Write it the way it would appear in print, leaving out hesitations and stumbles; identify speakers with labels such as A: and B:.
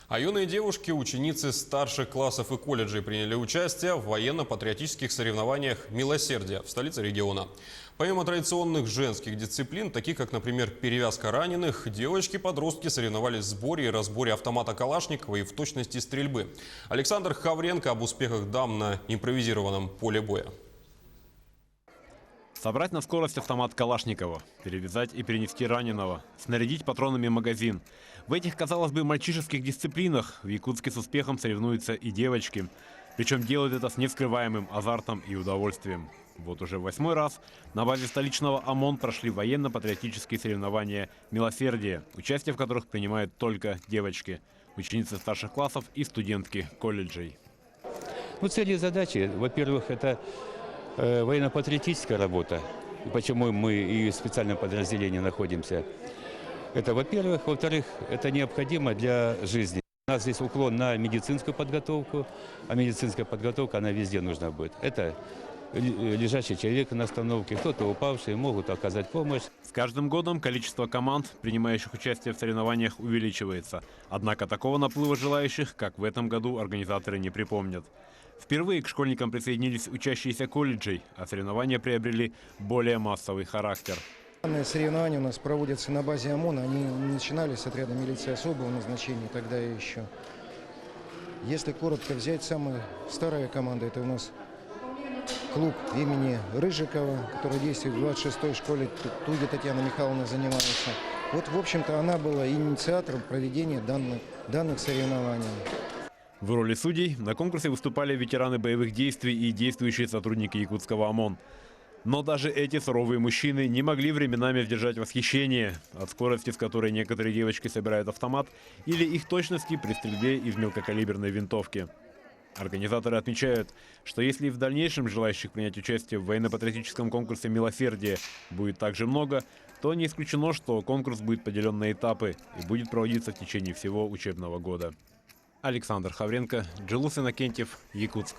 A: А юные девушки, ученицы старших классов и колледжей приняли участие в военно-патриотических соревнованиях «Милосердие» в столице региона. Помимо традиционных женских дисциплин, таких как, например, перевязка раненых, девочки-подростки соревновались в сборе и разборе автомата Калашникова и в точности стрельбы. Александр Хавренко об успехах дам на импровизированном поле боя.
B: Собрать на скорость автомат Калашникова, перевязать и перенести раненого, снарядить патронами магазин. В этих, казалось бы, мальчишеских дисциплинах в Якутске с успехом соревнуются и девочки. Причем делают это с нескрываемым азартом и удовольствием. Вот уже 8-й раз на базе столичного ОМОН прошли военно-патриотические соревнования «Милосердие», участие в которых принимают только девочки, ученицы старших классов и студентки колледжей.
C: Цели и задачи, во-первых, это военно-патриотическая работа, почему мы и в специальном подразделении находимся. Это, во-первых. Во-вторых, это необходимо для жизни. У нас здесь уклон на медицинскую подготовку, а медицинская подготовка, она везде нужна будет. Это лежачий человек на остановке, кто-то упавший, могут оказать помощь.
B: С каждым годом количество команд, принимающих участие в соревнованиях, увеличивается. Однако такого наплыва желающих, как в этом году, организаторы не припомнят. Впервые к школьникам присоединились учащиеся колледжей, а соревнования приобрели более массовый характер.
D: Данные соревнования у нас проводятся на базе ОМОНа. Они начинались с отряда милиции особого назначения, тогда еще. Если коротко взять, самая старая команда, это у нас клуб имени Рыжикова, который действует в 26-й школе, тут, где Татьяна Михайловна занимается. Вот, в общем-то, она была инициатором проведения данных соревнований.
B: В роли судей на конкурсе выступали ветераны боевых действий и действующие сотрудники якутского ОМОН. Но даже эти суровые мужчины не могли временами сдержать восхищение от скорости, с которой некоторые девочки собирают автомат, или их точности при стрельбе из мелкокалиберной винтовки. Организаторы отмечают, что если в дальнейшем желающих принять участие в военно-патриотическом конкурсе «Милосердие» будет также много, то не исключено, что конкурс будет поделен на этапы и будет проводиться в течение всего учебного года. Александр Хавренко, Джилус Иннокентьев, Якутск.